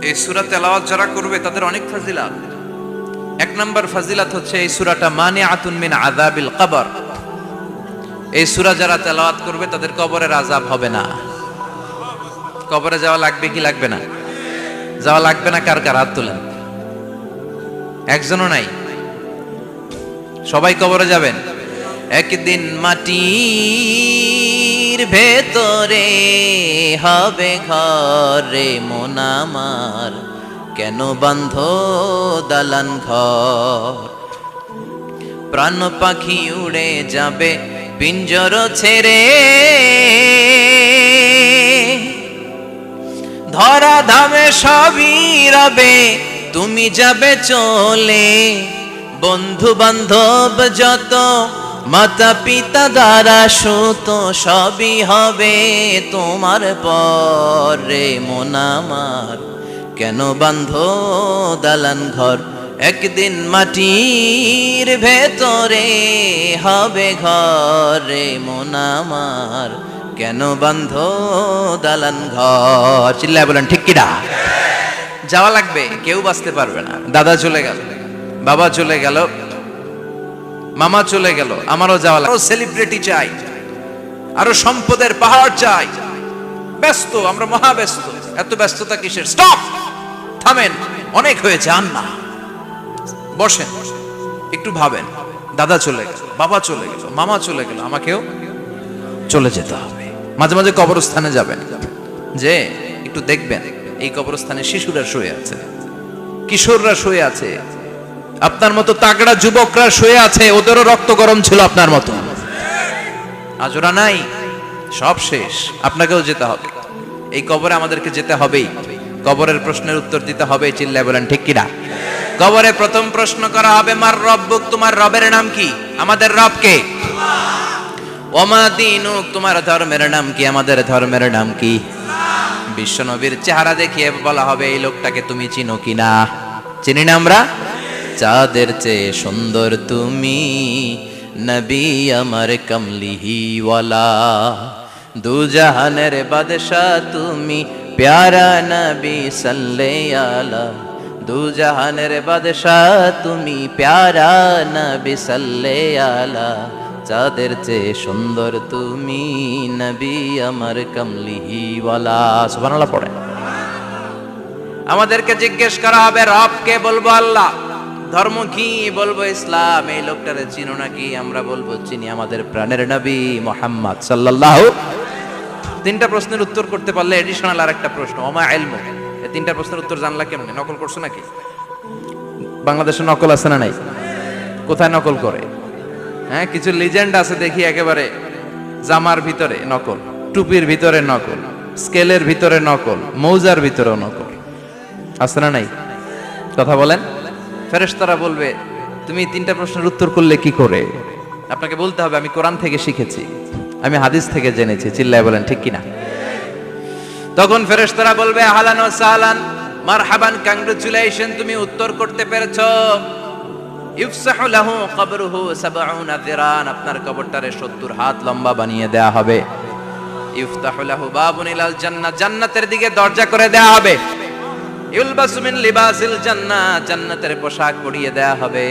এই সূরা তেলাওয়াত যারা করবে তাদের অনেক ফাজিলাত। এক নাম্বার ফাজিলাত হচ্ছে এই সূরাটা মানিআতুন মিন আযাবিল কবর। এই সূরা যারা তেলাওয়াত করবে তাদের কবরের আযাব হবে না। কবরে যাওয়া লাগবে কি লাগবে না? যাওয়া লাগবে না। কার কার হাত তোলেন? একজনও নাই। সবাই কবরে যাবেন। একদিন মাটির ভেতরে হবে ঘরে মন আমার, কেন বান্ধ দালান ঘর? প্রাণ পাখি উড়ে যাবে পিঞ্জর ছেড়ে, ধরা ধামে সবই রবে তুমি যাবে চলে। বন্ধু বান্ধব যত মাতা পিতা দ্বারা সুত সবই হবে তোমার পরে মন আমার, কেন বান্ধ দালান ঘর? একদিন মাটির ভেতরে হবে ঘরে মন আমার, কেন বান্ধ দালান ঘর? চিল্লায় বলেন ঠিক কিনা? যাওয়া লাগবে, কেউ বাঁচতে পারবে না। দাদা চলে গেল, বাবা চলে গেল, মামা চলে গেল, আমারও যাওয়া লাগবে। সেলিব্রিটি চাই, আরো সম্পদের পাহাড় চাই। ব্যস্ত, আমরা মহা ব্যস্ত। এত ব্যস্ততা কিসের? স্টপ, থামেন, অনেক হয়েছে। আন্না বসেন, একটু ভাবেন। দাদা চলে গেল, বাবা চলে গেল, মামা চলে গেল, আমাকেও চলে যেতে হবে। মাঝে মাঝে কবরস্থানে যাবেন, যে একটু দেখবেন এই কবরস্থানে শিশুরা শুয়ে আছে, কিশোররা শুয়ে আছে, আপনার মতো তাগড়া যুবকরা শুয়ে আছে, ওদেরও রক্ত গরম ছিল আপনার মতো। আজ ওরা নাই, সব শেষ। আপনাকেও যেতে হবে। এই কবরে আমাদেরকে যেতে হবেই। কবরের প্রশ্নের উত্তর দিতে হবে। চিল্লায় বলেন ঠিক কিনা? কবরে প্রথম প্রশ্ন করা হবে, মার রব্বুক, তোমার রবের নাম কি? আমাদের রব কে? ওমা দীনুক, তোমার ধর্মের নাম কি? আমাদের ধর্মের নাম কি? বিশ্বনবীর চেহারা দেখিয়ে বলা হবে, এই লোকটাকে তুমি চিনো কিনা? চিনি না আমরা? চাঁদের চেয়ে সুন্দর তুমি, নবী আমার কমলিহি ওয়ালা, দু জাহানের বাদশাহ তুমি, প্যারা নবী সাল্লাল্লাহু আলা, দু জাহানের বাদশাহ তুমি, প্যারা নবী সাল্লাল্লাহু আলা, চাঁদের চেয়ে সুন্দর তুমি, নবী আমার কমলিহি ওয়ালা। সুবহানাল্লাহ পড়ে। আমাদেরকে জিজ্ঞেস করা হবে, রব কে? বলবো আল্লাহ। ধর্ম কি? বলবো ইসলাম। এই লোকটারে চিনো নাকি? আমরা বলবো চিনি, আমাদের প্রাণের নবী মুহাম্মদ সাল্লাল্লাহু। তিনটা প্রশ্নের উত্তর করতে পারলে এডিশনাল আরেকটা প্রশ্ন, ওমা ইলমু। এই তিনটা প্রশ্নের উত্তর জানলা কেমনে? নকল করছো নাকি? বাংলাদেশে নকল আছে না নাই? কোথায় নকল করে? হ্যাঁ, কিছু লিজেন্ড আছে দেখি, একেবারে জামার ভিতরে নকল, টুপির ভিতরে নকল, স্কেলের ভিতরে নকল, মৌজার ভিতরেও নকল। আছে না নাই? কথা বলেন। ফেরেশতারা বলবে, তুমি তিনটা প্রশ্নের উত্তর করলে কি করে? আপনাকে বলতে হবে, আমি কোরআন থেকে শিখেছি, আমি হাদিস থেকে জেনেছি। চিল্লায় বলেন ঠিক কিনা? তখন ফেরেশতারা বলবে, আহলান ওয়া সাহলান, মারহাবান, কংগ্রাচুলেশন, তুমি উত্তর করতে পেরেছো। ইফসাহু লাহু কবরুহু ৭০ যিরান, আপনার কবরটারে ৭০ হাত লম্বা বানিয়ে দেয়া হবে। ইফতাহু লাহু বাবুন ইলাল জান্নাহ, জান্নাতের দিকে দরজা করে দেয়া হবে। ইউলবাসু মিন লিবাসিল জান্নাহ, জান্নাতের পোশাক পরিয়ে দেয়া হবে।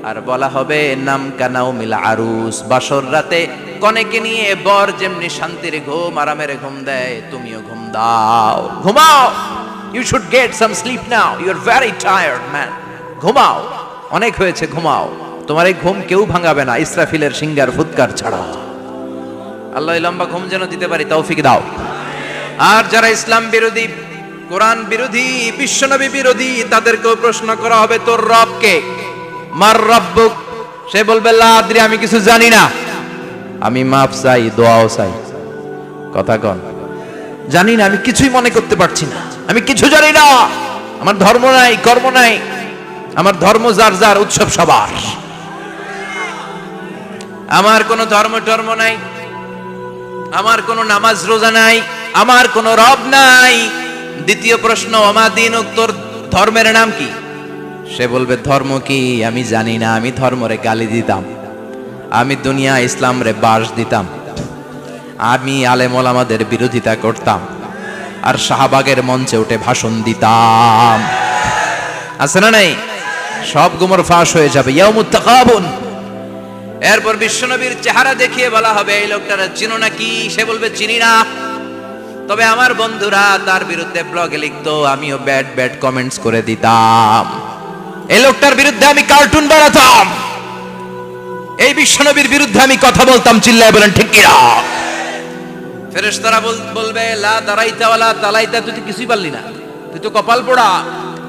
আর বলা হবে, নাম কানাউ মিল আরুস, বাসর রাতে কনেকে নিয়ে বর যেমনি শান্তির ঘুম, আরামের ঘুম দেয়, তুমিও ঘুম দাও, ঘুমাও। You should get some sleep now, you are very tired man, ঘুমাও, অনেক হয়েছে, ঘুমাও। তোমার এই ঘুম কেউ ভাঙাবে না, ইসরাফিলের সিঙ্গার ফুৎকার ছাড়া। আল্লাহ লম্বা ঘুম যেন দিতে পারি, তৌফিক দাও। আর যারা ইসলাম বিরোধী, কোরআন বিরোধী, বিশ্বনবী বিরোধী, তাদেরকেও প্রশ্ন করা হবে, তোর রব কে? মার রব্বুক, সে বলবে লা আদরি, আমি কিছু জানি না, আমি মাফ চাই, দোয়াও চাই। কথা কন, জানি না, আমি কিছুই মনে করতে পারছি না, আমি কিছু জানি না, আমার ধর্ম নাই, কর্ম নাই, আমার ধর্ম যার যার, উৎসব সবার। আমার কোনো ধর্ম টর্ম নাই, আমার কোনো নামাজ রোজা নাই, আমার কোনো রব নাই। দ্বিতীয় প্রশ্ন, ওমা দীনুক, তোর ধর্মের নাম কি? সে বলবে, ধর্ম কি আমি জানি না, আমি ধর্মরে গালি দিতাম, আমি দুনিয়া ইসলাম রে বাস দিতাম, আমি আলেম ওলামাদের বিরোধিতা করতাম, আর শাহবাগের মঞ্চে উঠে ভাষণ দিতাম। আছে না নাই? সব গুমর ফাঁস হয়ে যাবে। ইয়াউমুত তাকাবুন। এরপর বিশ্বনবীর চেহারা দেখিয়ে বলা হবে এই লোকটারা চিনো নাকি? সে বলবে চিনি না, তবে আমার বন্ধুরা তার বিরুদ্ধে ব্লগে লিখতো, আমিও ব্যাড ব্যাড কমেন্টস করে দিতাম। এই লোকটার বিরুদ্ধে আমি কার্টুন বানাতাম, এই বিশ্বনবীর বিরুদ্ধে আমি কথা বলতাম। চিল্লায় বলেন ঠিক কিনা? ফেরেশতারা বলবে লা দারাইতা ওয়ালা তালাইতা, তুই তো কিছুই পারলি না, তুই তো কপাল পোড়া।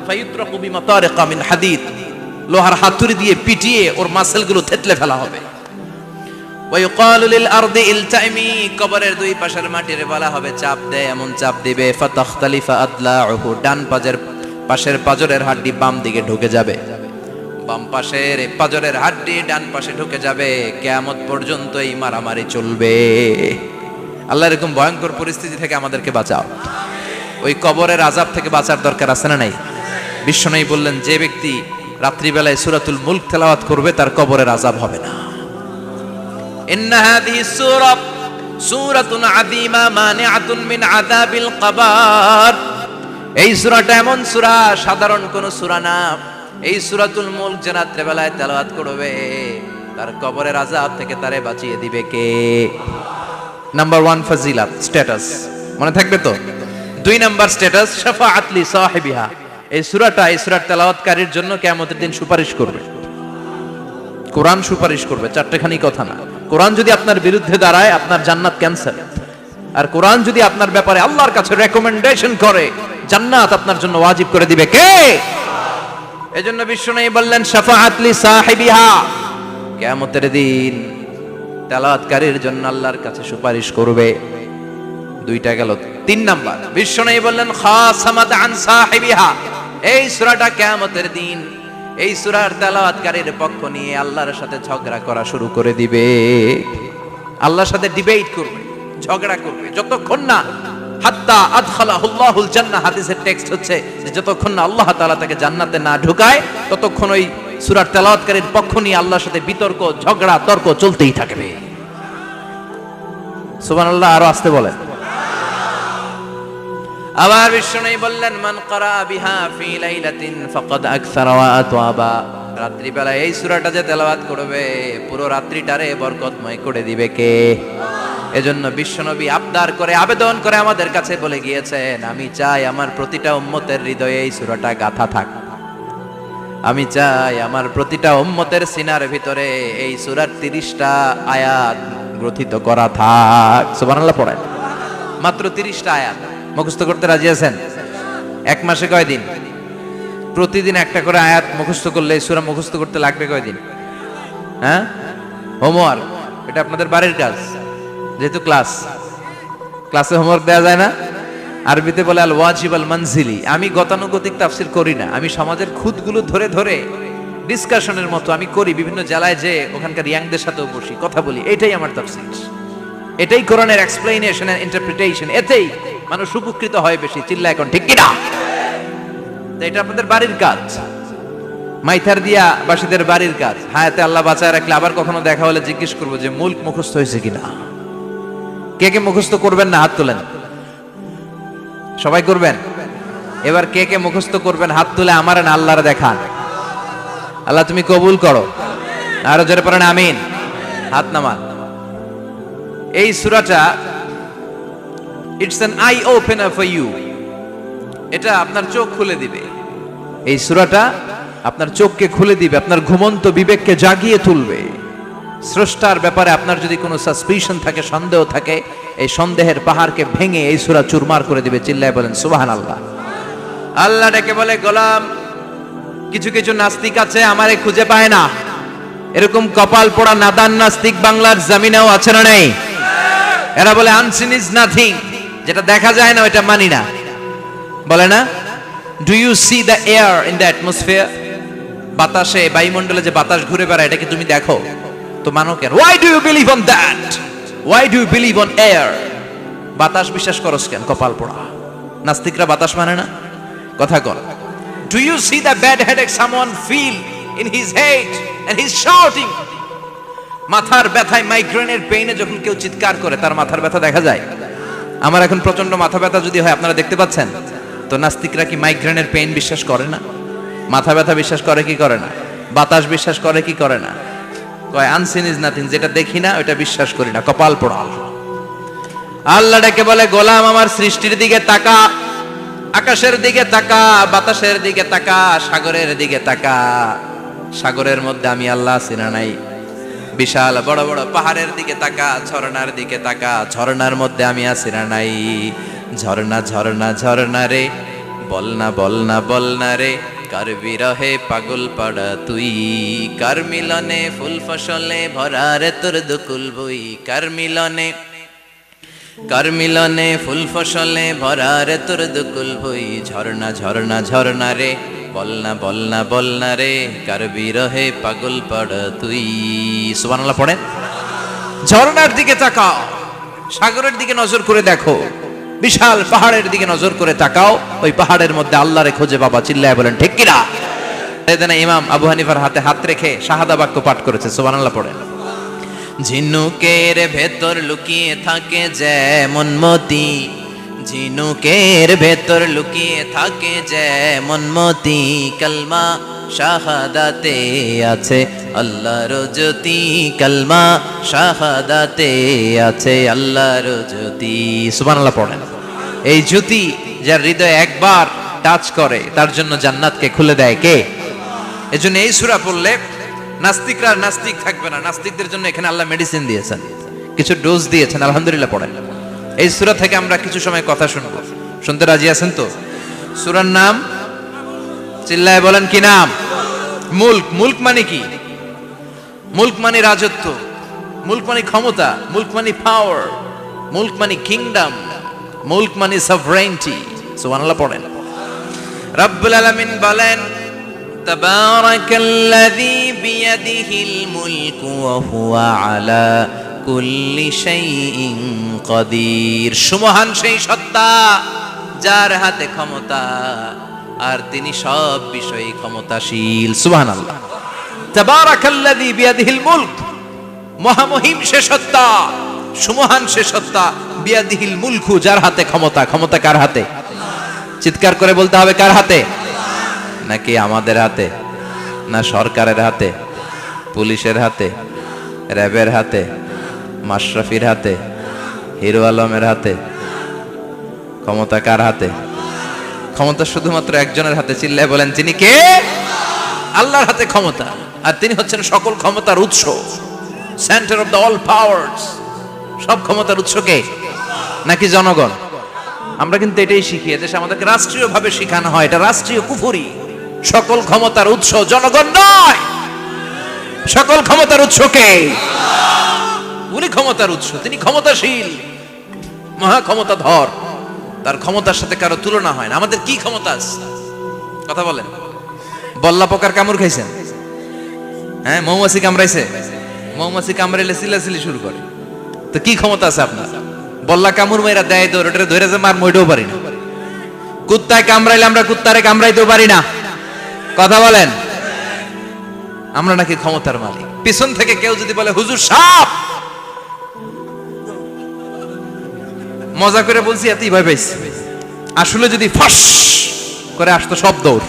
ফায়ুতরাকু বিমাতারিকা মিন হাদিদ, লোহার হাতুড়ি দিয়ে পিটিয়ে ওর মাসেলগুলো থেতলে ফেলা হবে। ওয়ায়ুকালু লিল আরদি ইলতাইমি, কবরের দুই পাশের মাটির বলা হবে চাপ দে, এমন চাপ দিবে ফাতাখতালিফা আদলাউহু, ডান পাশের পাজরের হাড্ডি বাম দিকে ঢুকে যাবে, বাম পাশের পাজরের হাড্ডি ডান পাশে ঢুকে যাবে। কিয়ামত পর্যন্ত এই মারামারি চলবে। আল্লাহ এরকম ভয়ঙ্কর পরিস্থিতি থেকে আমাদেরকে বাঁচাও। ওই কবরের আযাব থেকে বাঁচার দরকার আছে না নাই? বিশ্বনবী বললেন যে ব্যক্তি রাত্রিবেলায় সূরাতুল মুলক তেলাওয়াত করবে তার কবরের আযাব হবে না। ইন্না হাযিহি সূরাতুন আযীমা মানিআতুন মিন আযাবিল কবর। এই সূরাটা এমন সূরা, সাধারণ কোন সূরা না। এই সূরাতুল মুলক যে রাত্রিবেলায় তেলাওয়াত করবে তার কবরের আযাব থেকে তারে বাঁচিয়ে দিবে কে? নাম্বার 1 ফাজিলাত, স্ট্যাটাস, মনে থাকবে তো? 2 নাম্বার স্ট্যাটাস শাফাআত লি সাহিবিহা। এই সূরাটা, এই সূরার তেলাওয়াতকারীর জন্য কিয়ামতের দিন সুপারিশ করবে। কোরআন সুপারিশ করবে, চারটেখানি কথা না। কোরআন যদি আপনার বিরুদ্ধে দাঁড়ায় আপনার জান্নাত ক্যান্সেল, আর কোরআন যদি আপনার ব্যাপারে আল্লাহর কাছে রেকমেন্ডেশন করে জান্নাত আপনার জন্য ওয়াজিব করে দিবে কে? এজন্য বিশ্বনবী বললেন শাফাআত লি সাহিবিহা, কিয়ামতের দিন তেলাওয়াতকারীর জন্য আল্লাহর কাছে সুপারিশ করবে। 2টা গেল। 3 নাম্বার বিশ্বনবী বললেন খাসামাত আন সাহিবিহা। এই সূরাটা কিয়ামতের দিন এই সূরার তেলাওয়াতকারীর পক্ষ নিয়ে আল্লাহর সাথে ঝগড়া করা শুরু করে দিবে। আল্লাহর সাথে ডিবেট করবে, ঝগড়া করবে, যতক্ষণ না হাত্তা আদখালাহুল্লাহুল জান্নাহ। হাদিসের টেক্সট হচ্ছে যে যতক্ষণ না আল্লাহ তাআলা তাকে জান্নাতে না ঢুকায় ততক্ষণ ওই সূরার তেলাওয়াতকারীর পক্ষ নিয়ে আল্লাহর সাথে বিতর্ক, ঝগড়া, তর্ক চলতেই থাকবে। সুবহানাল্লাহ। আরো আস্তে বলেন। আবার বিশ্বনবী বললেন মান ক্বারা বিহা ফি লাইলাতিন ফাকাদ আকসারা ওয়া আতওয়াবা। রাত্রিবেলা এই সূরাটা যে তেলাওয়াত করবে পুরো রাত্রিটারে বরকতময় করে দিবে কে? এজন্য বিশ্বনবী আবদার করে, আবেদন করে আমাদের কাছে বলে গিয়েছেন, আমি চাই আমার প্রতিটা উম্মতের হৃদয়ে এই সূরাটা গাঁথা থাক। আমি চাই আমার প্রতিটা উম্মতের সিনার ভিতরে এই সূরার 30টা আয়াত গ্রথিত করা থাক। সুবহানাল্লাহ পড়েন। মাত্র 30টা আয়াত মুখস্থ করতে রাজি আছেন? 1 মাসে কয়দিন? প্রতিদিন একটা করে আয়াত মুখস্থ করলে এই সূরা মুখস্থ করতে লাগবে কয়দিন? হ্যাঁ, হোমওয়ার্ক, এটা আপনাদের বাড়ির কাজ। যেহেতু ক্লাসে হোমওয়ার্ক দেওয়া যায় না, আরবিতে বলে আল ওয়াজিব আল মানজিলি। আমি গতানুগতিক তাফসীর করি না, আমি সমাজের খুঁতগুলো ধরে ধরে ডিসকাশনের মতো আমি করি। বিভিন্ন জেলায় যে ওখানকার ইয়াংদের সাথেও বসি, কথা বলি, এটাই আমার তাফসীর, এটাই কোরআনের এক্সপ্লেনেশন এন্ড ইন্টারপ্রিটেশন। এতেই মানুষ উপকৃত হয় বেশি। চিল্লা এখন ঠিক কিনা? এটা আপনাদের বাড়ির কাজ, মাইথার দিয়া বাসীদের বাড়ির কাজ। হায়াতে আল্লাহ বাঁচায় রাখলে আবার কখনো দেখা হলে জিজ্ঞেস করবো যে মুলক মুখস্থ হয়েছে কিনা। কে কে মুখস্থ করবেন না হাত তোলেন। সবাই করবেন। এবার কে কে মুখস্থ করবেন হাত তুলে আমার না আল্লাহর দেখান। আল্লাহ তুমি কবুল করো। আরো জোরে পড়েন আমিন। হাত নামান। এই সূরাটা it's an eye opener for you. এটা আপনার চোখ খুলে দিবে। এই সূরাটা আপনার চোখকে খুলে দিবে, আপনার ঘুমন্ত বিবেককে জাগিয়ে তুলবে। স্রষ্টার ব্যাপারে আপনার যদি কোনো সাসপিশন থাকে, সন্দেহ থাকে, এই সন্দেহের পাহাড়কে ভেঙে এই সূরা চুরমার করে দিবে। চিল্লায় বলেন সুবহানাল্লাহ। আল্লাহ ডেকে বলে গোলাম, কিছু কিছু নাস্তিক আছে আমারে খুঁজে পায় না। এরকম কপাল পোড়া নাদান নাস্তিক বাংলার জমিনেও আছে না নেই? এরা বলে আনসিন ইজ নাথিং, যেটা দেখা যায় না ওটা মানি না, বলে না? Do you see the air in the atmosphere? বাতাসে, বায়ুমণ্ডলে যে বাতাস ঘুরে বেড়ায় এটা কি তুমি দেখো? তো মানো কেন? Why do you believe on that? Why do you believe on air? বাতাস বিশ্বাস করস কেন? কপাল পোড়া নাস্তিকরা বাতাস মানে না। কথা কর। Do you see the bad headache someone feel in his head and he is shouting? মাথার ব্যথায়, মাইগ্রেনের পেইনে যখন কেউ চিৎকার করে তার মাথার ব্যথা দেখা যায়? আমার এখন প্রচন্ড মাথা ব্যথা যদি হয়, আপনারা দেখতে পাচ্ছেন তো, নাস্তিকরা কি মাইগ্রেনের পেইন বিশ্বাস করে না? মাথা ব্যথা বিশ্বাস করে কি করে না? বাতাস বিশ্বাস করে কি করে না? কয় আনসিন ইজ নাথিং, যেটা দেখি না ওটা বিশ্বাস করি না, কপাল পোড়াল। আল্লাহ ডেকে বলে, গোলাম আমার সৃষ্টির দিকে তাকা, আকাশের দিকে তাকা, বাতাসের দিকে তাকা, সাগরের দিকে তাকা। সাগরের মধ্যে আমি আল্লাহ আছি না নাই? বিশাল বড় বড় পাহাড়ের দিকে তাকা, ঝর্ণার দিকে তাকা, ঝর্ণার মধ্যে আমি আছি না নাই? ঝর্ণা ঝর্ণা ঝর্ণা রে, বলনা বলনা বলনা রে, কার বিরহে পাগল পাড়া তুই, কার মিলনে ফুল ফসলে ভরা রে তোর দুকুল বই, কার মিলনে ফুল ফসলে ভরা রে তোর দুকুল বই। ঝর্ণা ঝর্ণা ঝর্ণা রে, বলনা বলনা বলনা রে, কার বিরহে পাগল পাড়া তুই। সুবহানাল্লাহ পড়েন। ঝর্ণার দিকে তাকাও, সাগরের দিকে নজর করে দেখো, বিশাল পাহাড়ের দিকে নজর করে তাকাও, ওই পাহাড়ের মধ্যে আল্লাহরে খুঁজে পাবা। চিল্লায় বলেন ঠিক কিনা? ইমাম আবু হানিফার হাতে হাত রেখে শাহাদা বাক্য পাঠ করেছে। সুবহানাল্লাহ পড়েন। ঝিনুকের ভেতর লুকিয়ে থাকে যেমন মতি, ঝিনুকের ভেতর লুকিয়ে থাকে যেমন মতি, কালমা শাহাদাতে আছে আল্লাহর জ্যোতি, কালমা শাহাদাতে আছে আল্লাহর জ্যোতি। সুবহানাল্লাহ পড়েন। এই জ্যোতি যার হৃদয়ে একবার টাচ করে তার জন্য জান্নাতকে খুলে দেয় কে? এজন্য এই সূরা পড়লে নাস্তিকরা নাস্তিক থাকবে না। নাস্তিকদের জন্য এখানে আল্লাহ মেডিসিন দিয়েছেন, কিছু ডোজ দিয়েছেন। আলহামদুলিল্লাহ পড়েন। এই সূরা থেকে আমরা কিছু সময় কথা শুনবো, শুনতে রাজি আছেন তো? সূরার নাম চিল্লায় বলেন কি নাম? মুলক। মুলক মানে কি? মুলক মানে রাজত্ব, মুলক মানে ক্ষমতা, মুলক মানে পাওয়ার, মুলক মানে কিংডম, মুলক মানে সভরেন্টি। সুবহানাল্লাহ পড়েন। রব্বুল আলামিন বলেন, তাবারাকাল্লাযী বিয়াদিহিল মুলকু ওয়া হুয়া আলা কুল্লি শাইইন কাদির। সুমহান সেই সত্তা যার হাতে ক্ষমতা, আর তিনি সব বিষয়ে ক্ষমতাশীল। সুবহানাল্লাহ। তাবারাকাল্লাযী বিয়াদিহিল মুলক, মহামহিম সে সত্তা, সুমহান সে সত্তা, বিয়াদিহিল মুলকু, যার হাতে ক্ষমতা। ক্ষমতা কার হাতে? চিৎকার করে বলতে হবে, কার হাতে? নাকি আমাদের হাতে, না সরকারের হাতে, পুলিশের হাতে, র্যাবের হাতে, মাশরাফির হাতে, হিরো আলমের হাতে? ক্ষমতা কার হাতে? ক্ষমতা শুধুমাত্র একজনের হাতে। চিল্লায় বলেন তিনি কে? আল্লাহর হাতে ক্ষমতা, আর তিনি হচ্ছেন সকল ক্ষমতার উৎস, centre of the all powers. সব ক্ষমতার উৎস কে? নাকি জনগণ? আমরা কিন্তু এটাই শিখি, এদেশে আমাদেরকে রাষ্ট্রীয়ভাবে শেখানো হয়, এটা রাষ্ট্রীয় কুফরি। সকল ক্ষমতার উৎস জনগণ নয়, সকল ক্ষমতার উৎস কে? উনি ক্ষমতার উৎস, তিনি ক্ষমতাশীল, মহা ক্ষমতাধর, তার ক্ষমতার সাথে কারো তুলনা হয় না। আমাদের কি ক্ষমতা আছে? কথা বলেন। বল্লা পোকার কামড় খাইছেন? হ্যাঁ, মৌমাছি কামড়াইছে? মৌমাছি কামড়াইলে চিল্লাচিল্লি শুরু করে, তো কি ক্ষমতা আছে আপনার? বল্লা কামড় মেয়েরা দেয় দৌড়, ওটা ধরে যে মার মইটাও পারি না। কুত্তায় কামড়াইলে আমরা কুত্তারে কামড়াইতেও পারি না। কথা বলেন। আমরা নাকি ক্ষমতার মালিক। পিছন থেকে কেউ যদি বলে হুজুর সাপ, মজা করে বলছি, এতই ভয় পাইছি। আসলে যদি ফাঁস করে আসতো সব দৌড়।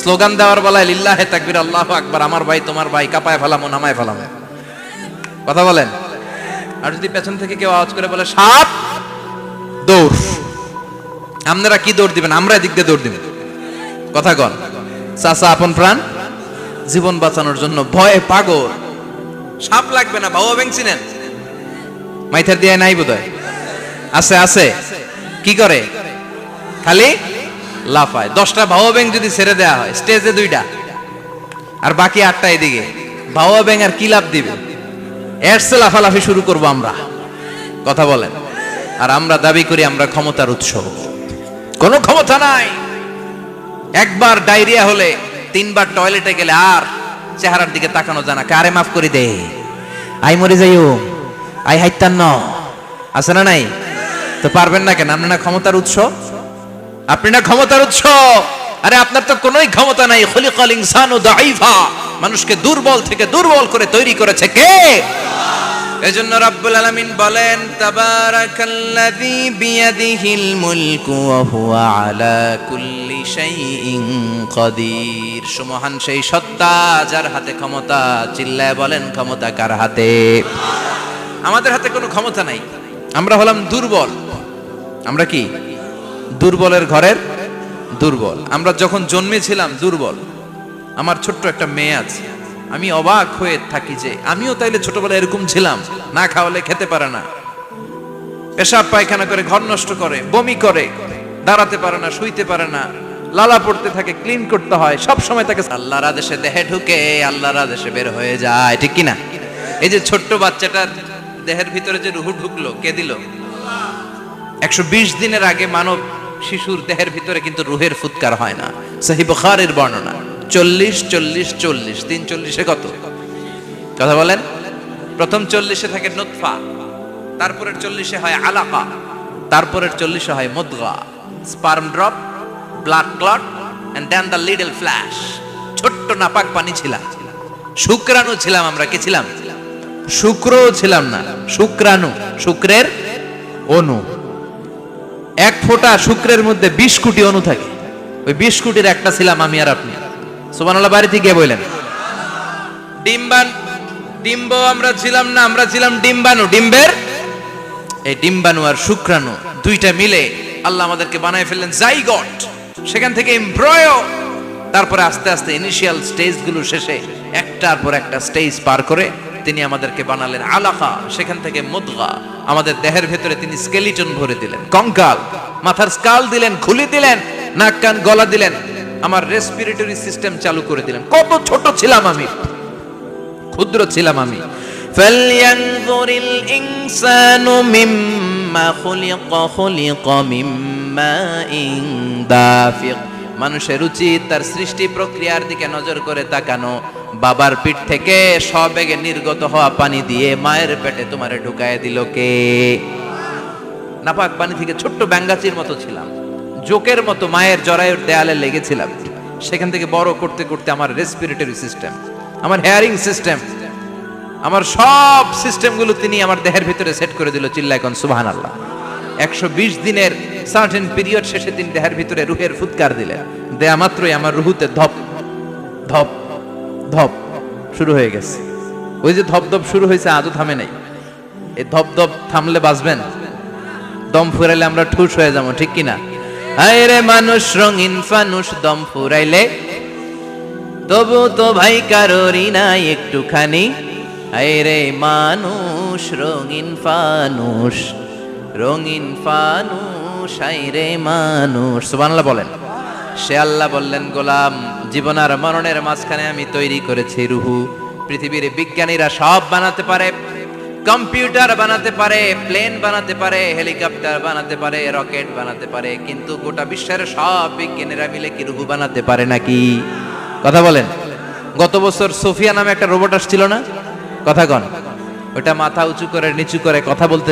স্লোগান দেওয়ার বেলায় লিল্লাহে তাকবীর, আল্লাহু আকবার, আমার ভাই তোমার ভাই, কাপায় ফেলামো নামায় ফেলামো। কথা বলেন। আর যদি পেছন থেকে কেউ আওয়াজ করে বলে সাপ, দৌড়। আপনারা কি দৌড় দিবেন? আমরা এদিক দিয়ে দৌড় দিব। কথা কন। চাচা আপন প্রাণ জীবন বাঁচানোর জন্য ভয়ে পাগল। সাপ লাগবে না, ভাও ব্যাং চিনেন? মাইথার দিয়ে নাই বোধহয়। আছে আছে। কি করে? খালি লাফায়। 10টা ভাও ব্যাং যদি ছেড়ে দেওয়া হয়, স্টেজে 2টা আর বাকি 8টা এদিকে, ভাও ব্যাং আর কি লাভ দিবে? এরসে লাফালাফি শুরু করবো আমরা। কথা বলেন। আর আমরা দাবি করি আমরা ক্ষমতার উৎস। কোনো ক্ষমতা নাই। একবার ডায়রিয়া হলে 3বার টয়লেটে গেলে আর চেহারার দিকে তাকানো যায় না। কারে মাফ করে দে, আই মরে যাইও, আই হাইতান ন, আছে না নাই? তো পারবেন না কেন? আপনি না ক্ষমতার উৎস, আপনি না ক্ষমতার উৎস। আরে আপনার তো কোনোই ক্ষমতা নাই। খলিকাল ইনসানু দাঈফা, মানুষকে দুর্বল থেকে দুর্বল করে তৈরি করেছে কে? এজন্য রব্বুল আলামিন বলেন তাবারাকাল্লাযী বিয়াদিহিল মুলকু ওয়া হুয়া আলা কুল্লি শাইইন কাদির। সুমহান সেই সত্তা যার হাতে ক্ষমতা। চিল্লায় বলেন ক্ষমতা কার হাতে? আমাদের হাতে কোনো ক্ষমতা নাই। আমরা হলাম দুর্বল। আমরা কি? দুর্বলের ঘরের দুর্বল। আমরা যখন জন্মেছিলাম দুর্বল। আমার ছোট্ট একটা মেয়ে আছে, আমি অবাক হয়ে থাকি যে আমিও তাইলে ছোটবেলায় এরকম ছিলাম, না খাওয়ালে খেতে পারে না, পেশাব পায়খানা করে, ঘর নষ্ট করে, বমি করে, দাঁড়াতে পারে না, শুইতে পারে না, লালা পড়তে থাকে, ক্লিন করতে হয়, সব সময় তাকে আল্লাহর আদেশে দেহে ঢুকে, আল্লাহর আদেশে বের হয়ে যায়, ঠিক কি না? এই যে ছোট্ট বাচ্চাটার দেহের ভিতরে যে রুহু ঢুকলো, কে দিল? 120 দিনের আগে মানব শিশুর দেহের ভিতরে কিন্তু রুহের ফুৎকার হয় না। সহিহ বুখারীর বর্ণনা 40 40 40 340 কত কথা বলেন? প্রথম 40 থাকে নুতফা, তারপরের 40 হয় আলাকা, তারপরের 40 হয় মুদগা, sperm drop, blood clot and then the little flesh. ছোট্ট নাপাক পানি ছিলাম, শুক্রাণু ছিলাম আমরা। কি ছিলাম? শুক্রও ছিলাম না, শুক্রাণু, শুক্রের অণু। এক ফোঁটা শুক্রের মধ্যে 20 কোটি অণু থাকে। ওই 20 কোটির একটা ছিলাম আমি আর আপনি। সুবহানাল্লাহ বাড়িতে গিয়ে বললেন। ডিম্ব আমরা ছিলাম না, আমরা ছিলাম ডিম্বাণু। ডিম্বের এই ডিম্বাণু আর শুক্রাণু দুইটা মিলে আল্লাহ আমাদেরকে বানায় ফেললেন জাইগট, সেখান থেকে এমব্রয়ো, তারপরে আস্তে আস্তে ইনিশিয়াল স্টেজগুলো শেষে একটার পর একটা স্টেজ পার করে তিনি আমাদেরকে বানালেন আলাকা, সেখান থেকে মুদগা। আমাদের দেহের ভেতরে তিনি স্কেলিটন ভরে দিলেন, কঙ্কাল, মাথার স্কাল দিলেন, খুলি দিলেন, নাক কান গলা দিলেন, আমার রেসপিরেটরি সিস্টেম চালু করে দিলেন। কত ছোট ছিলাম আমি, ক্ষুদ্র ছিলাম আমি। ফালয়ানজুরিল ইনসানু মিম্মা খুলিকা, খুলিকা মিম্মা ইন দাফিক। মানুষের উচিত তার সৃষ্টি প্রক্রিয়ার দিকে নজর করে তাকানো। বাবার পিঠ থেকে সবেগে নির্গত হওয়া পানি দিয়ে মায়ের পেটে তোমারে ঢুকায় দিল কে? নাপাক পানি থেকে ছোট্ট ব্যাঙ্গাচির মতো ছিলাম, জোকের মতো মায়ের জরায়ুর দেয়ালে লেগেছিলাম। সেখান থেকে বড় করতে করতে আমার রেসপিরেটরি সিস্টেম, আমার হেয়ারিং সিস্টেম, আমার সব সিস্টেমগুলো তিনি আমার দেহের ভিতরে সেট করে দিল। চিল্লায় কোন সুবহানাল্লাহ। 120 দিনের সার্টেন পিরিয়ড শেষে তিনি দেহের ভিতরে রুহের ফুৎকার দিলেন। দেয়া মাত্রই আমার রুহুতে ধপ ধপ ধপ শুরু হয়ে গেছে। ওই যে ধপ ধপ শুরু হয়েছে আজও থামে নাই। এই ধপ ধপ থামলে বাঁচবেন? দম ফুরাইলে আমরা ঠুস হয়ে যাবো, ঠিক কিনা? হায় রে মানুষ রঙিন ফানুষ, দম ফুরাইলে তবু তো ভাই কারোরই নাই একটুখানি। হায় রে মানুষ রঙিন ফানুষ, রঙিন ফানুষ, হায় রে মানুষ। সুবহানাল্লাহ বলেন। সে আল্লাহ বললেন, গোলাম, জীবন আর মরণের মাঝখানে আমি তৈরি করেছি রুহু। পৃথিবীর বিজ্ঞানীরা সব বানাতে পারে, কম্পিউটার বানাতে পারে, প্লেন বানাতে পারে, হেলিকপ্টার বানাতে পারে, রকেট বানাতে পারে, কিন্তু গোটা বিশ্বের সব বিজ্ঞানীরা মিলে কি রুহু বানাতে পারে নাকি? কথা বলেন। গত বছর সোফিয়া নামে একটা রোবট আসছিল না? কথা কন। ওটা মাথা উঁচু করে নিচু করে কথা বলতে